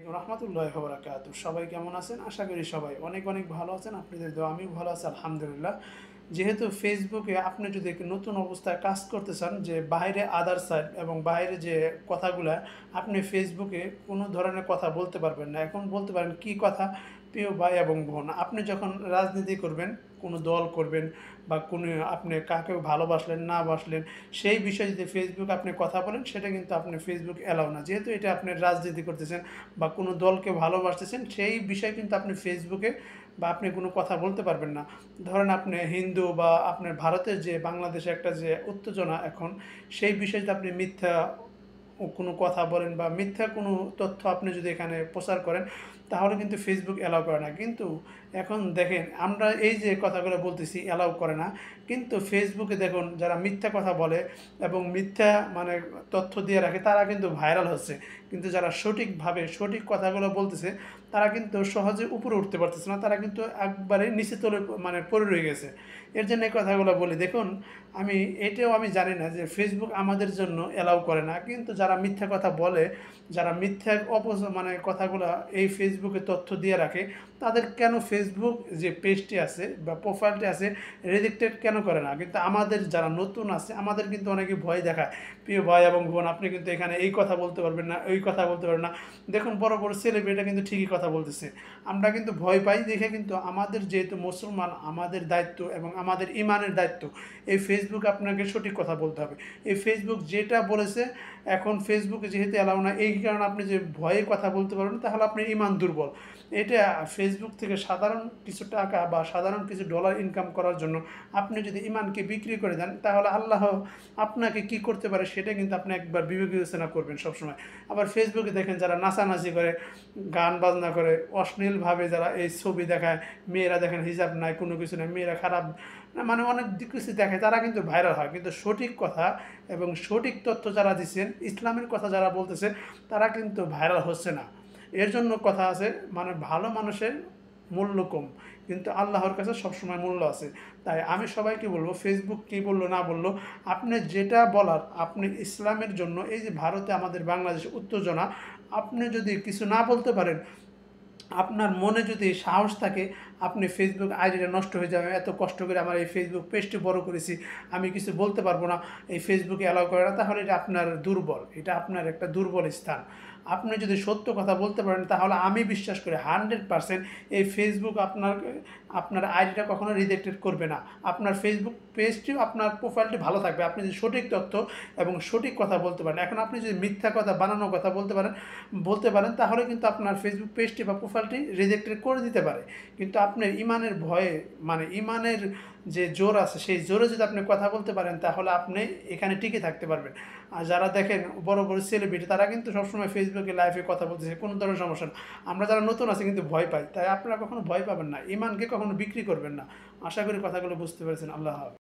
রহমতুল্লাহি ওয়া বারাকাতুহু। সবাই কেমন আছেন? আশা করি সবাই অনেক অনেক ভালো আছেন। আপনাদের দোয়া আমিও ভালো আছি আলহামদুলিল্লাহ। যেহেতু ফেসবুকে আপনি যদি নতুন অবস্থায় কাজ করতে চান, যে বাইরে আদার সাইড এবং বাইরে যে কথাগুলা আপনি ফেসবুকে কোনো ধরনের কথা বলতে পারবেন না। এখন বলতে পারেন কি কথা? প্রিয় ভাই এবং বোন, আপনি যখন রাজনীতি করবেন, কোনো দল করবেন বা কোনো আপনি কাকেও ভালোবাসলেন না বাসলেন, সেই বিষয়ে যদি ফেসবুকে আপনি কথা বলেন, সেটা কিন্তু আপনি ফেসবুক অ্যালাউ না। যেহেতু এটা আপনি রাজনীতি করতেছেন বা কোনো দলকে ভালোবাসতেছেন, সেই বিষয়ে কিন্তু আপনি ফেসবুকে বা আপনি কোনো কথা বলতে পারবেন না। ধরেন আপনি হিন্দু বা আপনার ভারতের যে বাংলাদেশে একটা যে উত্তেজনা এখন, সেই বিষয়ে যদি আপনি মিথ্যা কোনো কথা বলেন বা মিথ্যা কোনো তথ্য আপনি যদি এখানে প্রচার করেন, তাহলে কিন্তু ফেসবুক অ্যালাউ করে না। কিন্তু এখন দেখেন, আমরা এই যে কথাগুলো বলতেছি অ্যালাউ করে না, কিন্তু ফেসবুকে দেখুন যারা মিথ্যা কথা বলে এবং মিথ্যা মানে তথ্য দিয়ে রাখে, তারা কিন্তু ভাইরাল হচ্ছে। কিন্তু যারা সঠিকভাবে সঠিক কথাগুলো বলতেছে, তারা কিন্তু সহজে উপরে উঠতে পারতেছে না, তারা কিন্তু একবারে নিচে তলে মানে পড়ে রয়ে গেছে। এর জন্য এই কথাগুলো বলি। দেখুন, এটাও আমি জানি না যে ফেসবুক আমাদের জন্য অ্যালাউ করে না, কিন্তু যারা মিথ্যা কথা বলে, যারা মিথ্যা মানে কথাগুলো এই ফেসবুকে তথ্য দিয়ে রাখে, তাদের কেন ফেসবুক যে পেজটি আছে বা প্রোফাইলটি আছে, রেজেক্টেড কেন করে না? কিন্তু আমাদের যারা নতুন আছে, আমাদের কিন্তু অনেকে ভয় দেখায়। প্রিয় ভাই এবং বোন, আপনি কিন্তু এখানে এই কথা বলতে পারবেন না, ওই কথা বলতে পারবেন না। দেখুন, বড় বড় সেলিব্রিটি কিন্তু ঠিকই কথা বলতেছে। আমরা কিন্তু ভয় পাই দেখে, কিন্তু আমাদের যেহেতু মুসলমান, আমাদের দায়িত্ব এবং আমাদের ইমানের দায়িত্ব, এই ফেসবুক আপনাকে সঠিক কথা বলতে হবে। এই ফেসবুক যেটা বলেছে, এখন ফেসবুকে যেহেতু অ্যালাউ না, এই কারণে আপনি যে ভয়ে কথা বলতে পারবেন, তাহলে আপনার ইমান দুর্বল। এটা ফেসবুক থেকে সাধারণ কিছু টাকা বা সাধারণ কিছু ডলার ইনকাম করার জন্য আপনি যদি ইমানকে বিক্রি করে দেন, তাহলে আল্লাহ আপনাকে কি করতে পারে সেটা কিন্তু আপনি একবার বিবেচনা করবেন সবসময়। আবার ফেসবুকে দেখেন যারা নাচানাচি করে, গান বাজনা করে, অশ্লীলভাবে যারা এই ছবি দেখায়, মেয়েরা দেখেন হিজাব নাই, কোনো কিছু নাই, মেয়েরা খারাপ, মানে অনেক কিছু দেখায়, তারা কিন্তু ভাইরাল হয়। কিন্তু সঠিক কথা এবং সঠিক তথ্য যারা দিচ্ছেন, ইসলামের কথা যারা বলতেছে, তারা কিন্তু ভাইরাল হচ্ছে না। এর জন্য কথা আছে, মানে ভালো মানুষের মূল্য কম, কিন্তু আল্লাহর কাছে সবসময় মূল্য আছে। তাই আমি সবাইকে বলবো, ফেসবুক কী বললো না বললো, আপনি যেটা বলার, আপনি ইসলামের জন্য, এই যে ভারতে আমাদের বাংলাদেশে উত্তেজনা, আপনি যদি কিছু না বলতে পারেন, আপনার মনে যদি সাহস থাকে, আপনি ফেসবুক আইডিটা নষ্ট হয়ে যাবে, এত কষ্ট করে আমার এই ফেসবুক পেজটি বড় করেছি, আমি কিছু বলতে পারবো না, এই ফেসবুকে অ্যালাউ করে না, তাহলে এটা আপনার দুর্বল, এটা আপনার একটা দুর্বল স্থান। আপনি যদি সত্য কথা বলতে পারেন, তাহলে আমি বিশ্বাস করি 100% এই ফেসবুক আপনার আইডিটা কখনো রিজেক্টেড করবে না। আপনার ফেসবুক পেজটিও, আপনার প্রোফাইলটি ভালো থাকবে, আপনি যদি সঠিক তথ্য এবং সঠিক কথা বলতে পারেন। এখন আপনি যদি মিথ্যা কথা, বানানো কথা বলতে পারেন, তাহলে কিন্তু আপনার ফেসবুক পেজটি বা প্রোফাইলটি রিজেক্টেড করে দিতে পারে। কিন্তু আপনার ইমানের ভয়ে, মানে ইমানের যে জোর আছে, সেই জোরে যদি আপনি কথা বলতে পারেন, তাহলে আপনি এখানে টিকে থাকতে পারবেন। আর যারা দেখেন বড় বড় সেলিব্রিটি, তারা কিন্তু সবসময় ফেসবুকে লাইভে কথা বলতেছে, কোনো ধরনের সমস্যা না। আমরা যারা নতুন আছি কিন্তু ভয় পাই, তাই আপনারা কখনো ভয় পাবেন না, ইমানকে কখনো বিক্রি করবেন না। আশা করি কথাগুলো বুঝতে পেরেছেন। আল্লাহ হাফেজ।